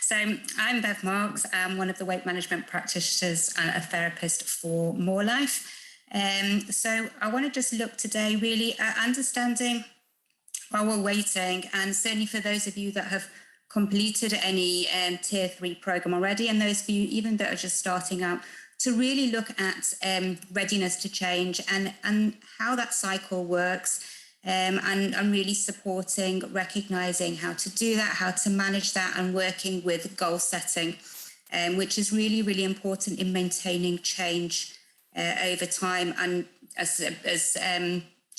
So I'm Bev Marks. I'm one of the weight management practitioners and a therapist for More Life. So I want to just look today really at understanding while we're waiting, and certainly for those of you that have completed any tier 3 program already, and those of you even that are just starting out, to really look at readiness to change and how that cycle works, and really supporting, recognizing how to do that, how to manage that, and working with goal setting, which is really, really important in maintaining change over time. And as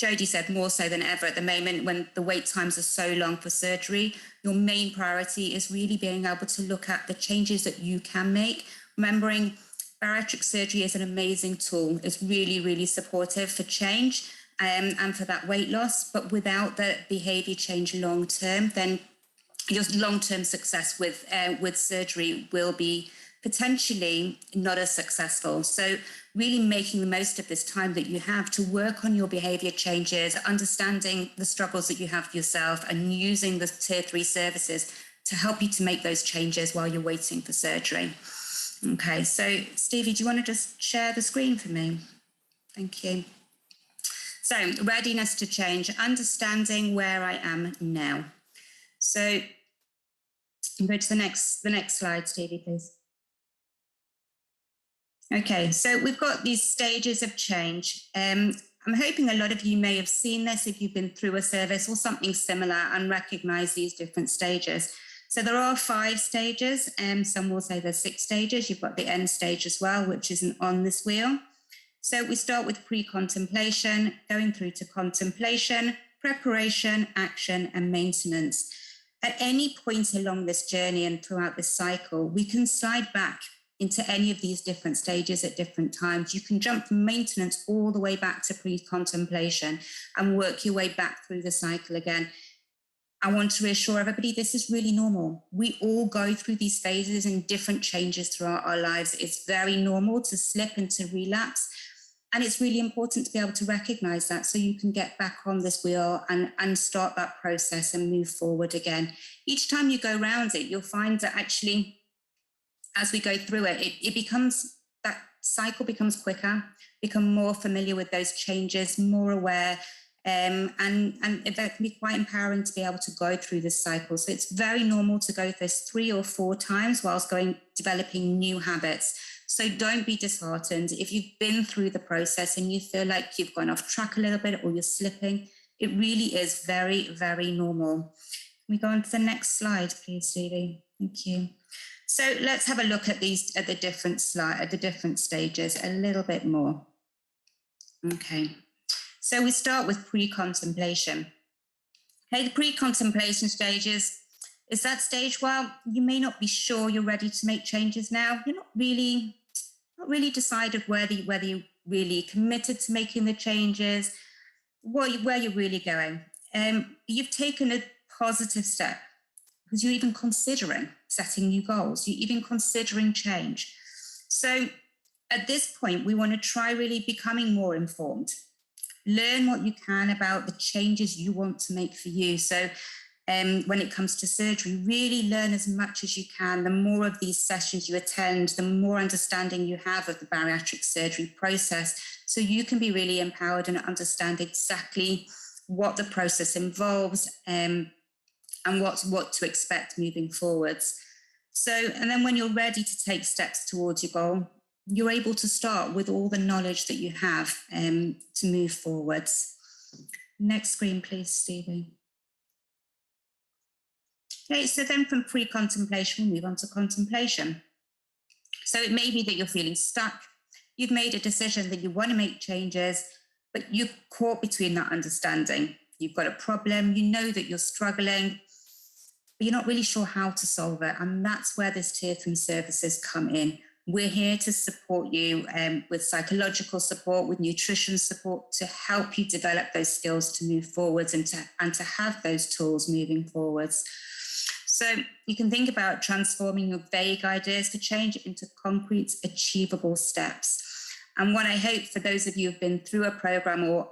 Jodie said, more so than ever at the moment, when the wait times are so long for surgery, your main priority is really being able to look at the changes that you can make. Remembering bariatric surgery is an amazing tool. It's really, really supportive for change and for that weight loss. But without the behavior change long term, then your long-term success with surgery will be potentially not as successful. So really making the most of this time that you have to work on your behavior changes, understanding the struggles that you have yourself, and using the tier 3 services to help you to make those changes while you're waiting for surgery. Okay, so Stevie, do you want to just share the screen for me? Thank you. So readiness to change, understanding where I am now. So go to the next slide, Stevie, please. Okay, so we've got these stages of change. I'm hoping a lot of you may have seen this if you've been through a service or something similar and recognize these different stages. So there are 5 stages, some will say there's 6 stages. You've got the end stage as well, which isn't on this wheel. So we start with pre-contemplation, going through to contemplation, preparation, action, and maintenance. At any point along this journey and throughout this cycle, we can slide back into any of these different stages at different times. You can jump from maintenance all the way back to pre-contemplation and work your way back through the cycle again. I want to reassure everybody, this is really normal. We all go through these phases and different changes throughout our lives. It's very normal to slip and to relapse. And it's really important to be able to recognize that so you can get back on this wheel and start that process and move forward again. Each time you go around it, you'll find that actually, as we go through it becomes, that cycle becomes quicker, become more familiar with those changes, more aware, and that can be quite empowering to be able to go through this cycle. So it's very normal to go through this 3 or 4 times whilst developing new habits. So don't be disheartened. If you've been through the process and you feel like you've gone off track a little bit or you're slipping, it really is very, very normal. Can we go on to the next slide, please, Stevie? Thank you. So let's have a look at the different stages a little bit more. Okay, so we start with pre-contemplation. Okay, the pre-contemplation stages is that stage where you may not be sure you're ready to make changes now. You're not really decided whether you're really committed to making the changes, where you're really going. You've taken a positive step because you're even considering setting new goals. You're even considering change. So at this point, we want to try really becoming more informed. Learn what you can about the changes you want to make for you. So when it comes to surgery, really learn as much as you can. The more of these sessions you attend, the more understanding you have of the bariatric surgery process, so you can be really empowered and understand exactly what the process involves and what to expect moving forwards. So, and then when you're ready to take steps towards your goal, you're able to start with all the knowledge that you have to move forwards. Next screen, please, Stevie. Okay, so then from pre-contemplation, we move on to contemplation. So it may be that you're feeling stuck. You've made a decision that you want to make changes, but you're caught between that understanding. You've got a problem, you know that you're struggling, but you're not really sure how to solve it. And that's where this tier 3 services come in. We're here to support you with psychological support, with nutrition support, to help you develop those skills to move forwards and to have those tools moving forwards. So you can think about transforming your vague ideas for change into concrete, achievable steps. And what I hope for those of you who've been through a program or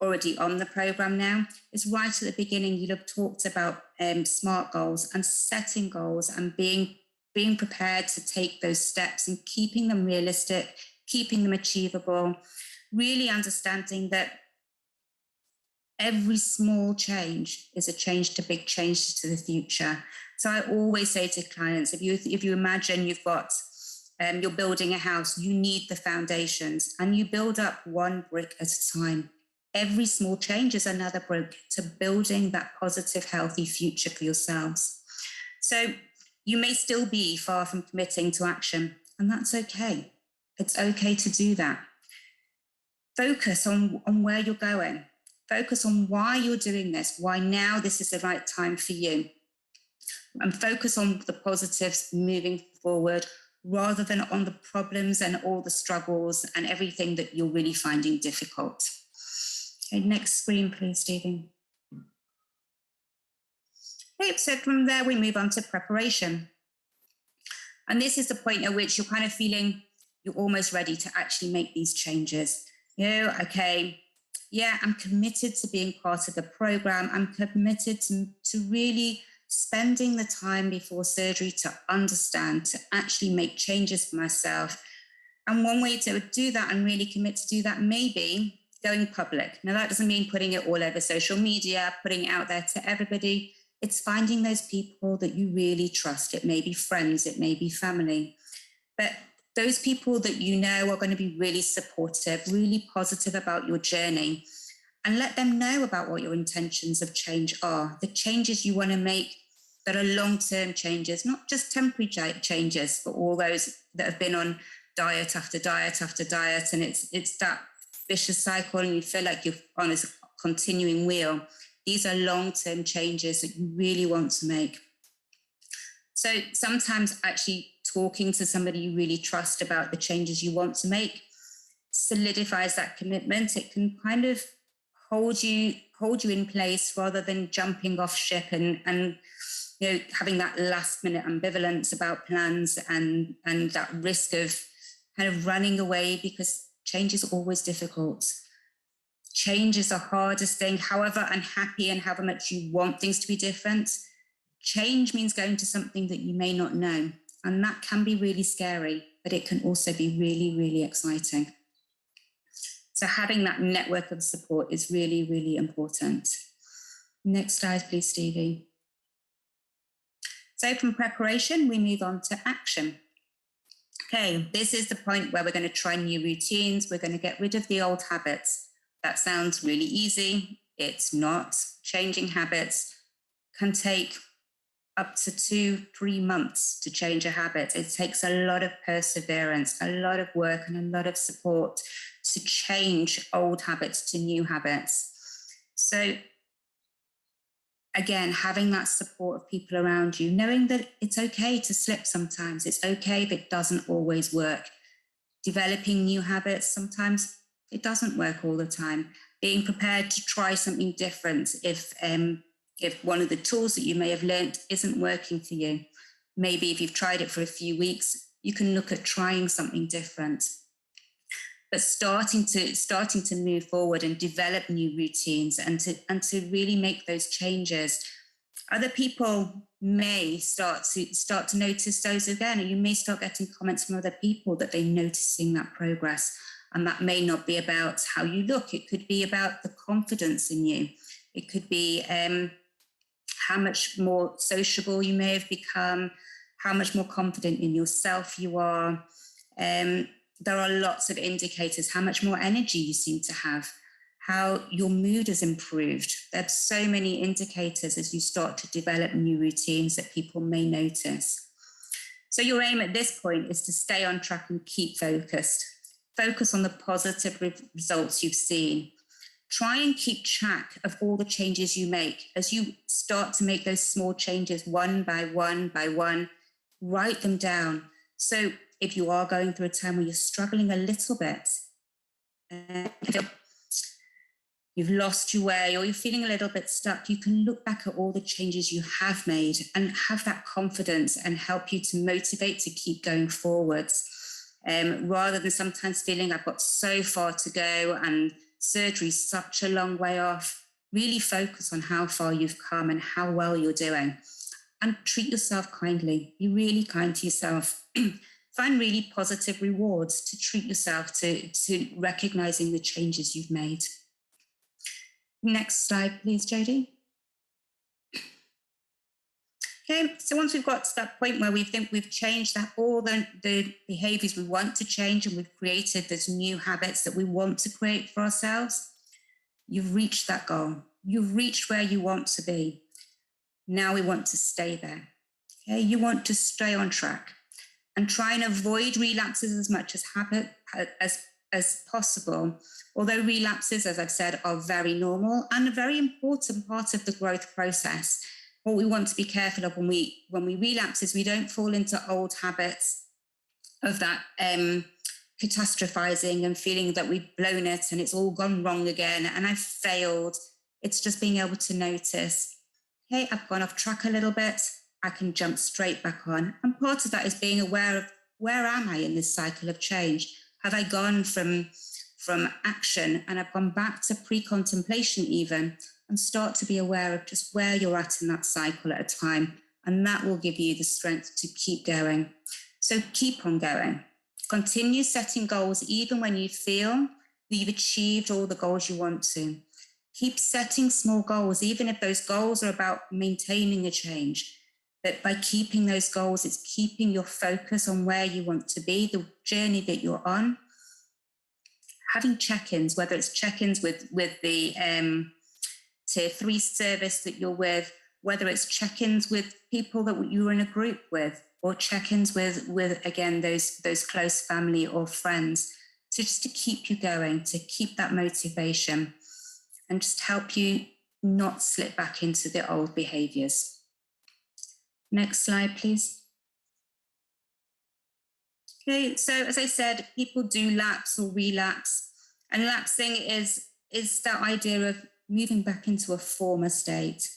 already on the program now, is right at the beginning, you'll have talked about SMART goals and setting goals and being prepared to take those steps and keeping them realistic, keeping them achievable, really understanding that every small change is a change to big change to the future. So I always say to clients, if you imagine you've got, you're building a house, you need the foundations, and you build up one brick at a time. Every small change is another brick to building that positive, healthy future for yourselves. So you may still be far from committing to action, and that's okay. It's okay to do that. Focus on where you're going. Focus on why you're doing this, why now this is the right time for you. And focus on the positives moving forward rather than on the problems and all the struggles and everything that you're really finding difficult. Okay, next screen, please, Stevie. Okay, so from there, we move on to preparation. And this is the point at which you're kind of feeling you're almost ready to actually make these changes. You know, okay, yeah, I'm committed to being part of the program. I'm committed to really spending the time before surgery to understand, to actually make changes for myself. And one way to do that and really commit to do that may be going public. Now, that doesn't mean putting it all over social media, putting it out there to everybody. It's finding those people that you really trust. It may be friends, it may be family. But those people that you know are going to be really supportive, really positive about your journey, and let them know about what your intentions of change are, the changes you want to make that are long-term changes, not just temporary changes for all those that have been on diet after diet after diet, and it's that vicious cycle and you feel like you're on a continuing wheel. These are long-term changes that you really want to make. So sometimes actually talking to somebody you really trust about the changes you want to make solidifies that commitment. It can kind of hold you in place rather than jumping off ship and you know, having that last minute ambivalence about plans and that risk of kind of running away, because change is always difficult. Change is the hardest thing. However unhappy and however much you want things to be different, change means going to something that you may not know. And that can be really scary, but it can also be really, really exciting. So having that network of support is really, really important. Next slide, please, Stevie. So from preparation, we move on to action. Okay, this is the point where we're going to try new routines. We're going to get rid of the old habits. That sounds really easy. It's not. Changing habits can take up to 2-3 months to change a habit. It takes a lot of perseverance, a lot of work, and a lot of support to change old habits to new habits. So again, having that support of people around you, knowing that it's okay to slip sometimes. It's okay if it doesn't always work. Developing new habits, sometimes it doesn't work all the time. Being prepared to try something different if one of the tools that you may have learned isn't working for you. Maybe if you've tried it for a few weeks, you can look at trying something different. But starting to move forward and develop new routines and to really make those changes. Other people may start to notice those again, and you may start getting comments from other people that they're noticing that progress. And that may not be about how you look. It could be about the confidence in you. It could be how much more sociable you may have become, how much more confident in yourself you are. There are lots of indicators, how much more energy you seem to have, how your mood has improved. There's so many indicators as you start to develop new routines that people may notice. So your aim at this point is to stay on track and keep focused. Focus on the positive results you've seen. Try and keep track of all the changes you make. As you start to make those small changes one by one by one, write them down. So if you are going through a time where you're struggling a little bit, you've lost your way or you're feeling a little bit stuck, you can look back at all the changes you have made and have that confidence and help you to motivate to keep going forwards. Rather than sometimes feeling I've got so far to go and surgery such a long way off. Really focus on how far you've come and how well you're doing. And treat yourself kindly. Be really kind to yourself. Find really positive rewards to treat yourself to recognizing the changes you've made. Next slide, please, Jodie. Okay, so once we've got to that point where we think we've changed all the behaviors we want to change, and we've created those new habits that we want to create for ourselves, you've reached that goal. You've reached where you want to be. Now we want to stay there. Okay, you want to stay on track and try and avoid relapses as much as possible. Although relapses, as I've said, are very normal and a very important part of the growth process. What we want to be careful of when we relapse is we don't fall into old habits of that catastrophizing and feeling that we've blown it and it's all gone wrong again and I've failed. It's just being able to notice, hey, I've gone off track a little bit. I can jump straight back on. And part of that is being aware of, where am I in this cycle of change? Have I gone from action and I've gone back to pre-contemplation even, and start to be aware of just where you're at in that cycle at a time. And that will give you the strength to keep going. So keep on going. Continue setting goals even when you feel that you've achieved all the goals you want to. Keep setting small goals, even if those goals are about maintaining a change. But by keeping those goals, it's keeping your focus on where you want to be, the journey that you're on. Having check-ins, whether it's check-ins with the Tier 3 service that you're with, whether it's check-ins with people that you're in a group with, or check-ins with again, those close family or friends, so just to keep you going, to keep that motivation and just help you not slip back into the old behaviors. Next slide, please. Okay, so as I said, people do lapse or relapse, and lapsing is that idea of moving back into a former state.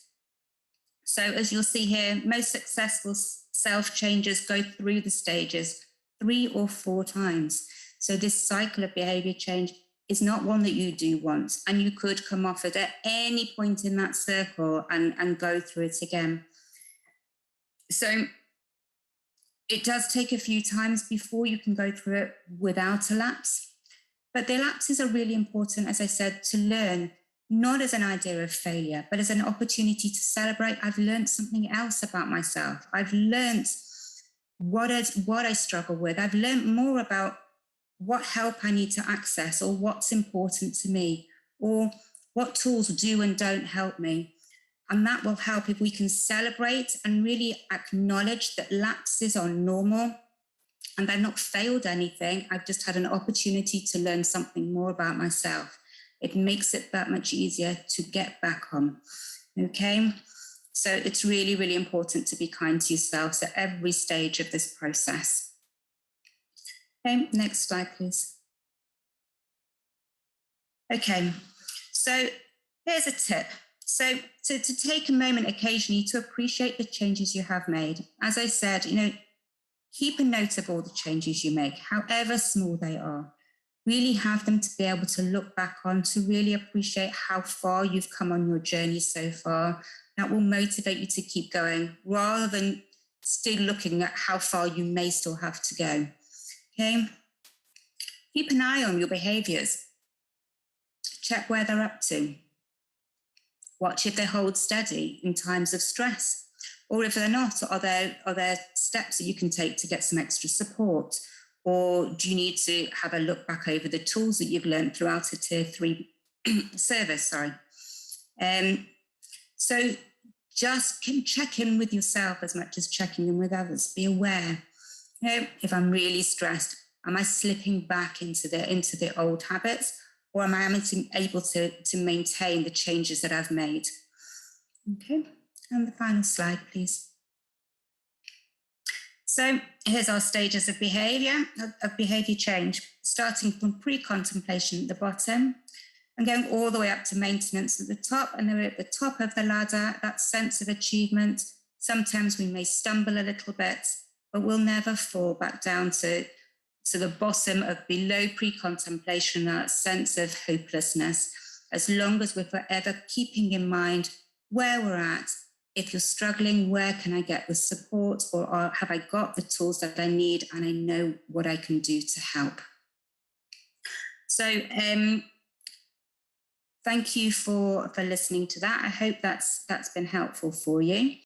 So as you'll see here, most successful self-changes go through the stages 3 or 4 times. So this cycle of behavior change is not one that you do once, and you could come off it at any point in that circle and go through it again. So it does take a few times before you can go through it without a lapse. But the lapses are really important, as I said, to learn, not as an idea of failure, but as an opportunity to celebrate. I've learned something else about myself. I've learned what I struggle with. I've learned more about what help I need to access, or what's important to me, or what tools do and don't help me. And that will help if we can celebrate and really acknowledge that lapses are normal and I've not failed anything. I've just had an opportunity to learn something more about myself. It makes it that much easier to get back on, okay? So it's really, really important to be kind to yourselves at every stage of this process. Okay, next slide, please. Okay, so here's a tip. So to take a moment occasionally to appreciate the changes you have made. As I said, keep a note of all the changes you make, however small they are. Really have them to be able to look back on, to really appreciate how far you've come on your journey so far. That will motivate you to keep going, rather than still looking at how far you may still have to go. Okay? Keep an eye on your behaviors. Check where they're up to. Watch if they hold steady in times of stress, or if they're not, are there steps that you can take to get some extra support? Or do you need to have a look back over the tools that you've learned throughout a Tier 3 service? So just can check in with yourself as much as checking in with others. Be aware. If I'm really stressed, am I slipping back into the old habits, or am I able to maintain the changes that I've made? Okay, and the final slide, please. So here's our stages of behavior change, starting from pre-contemplation at the bottom and going all the way up to maintenance at the top. And then we're at the top of the ladder, that sense of achievement. Sometimes we may stumble a little bit, but we'll never fall back down to So the bottom of below pre-contemplation, that sense of hopelessness, as long as we're forever keeping in mind where we're at. If you're struggling, where can I get the support, or have I got the tools that I need and I know what I can do to help? So thank you for listening to that. I hope that's been helpful for you.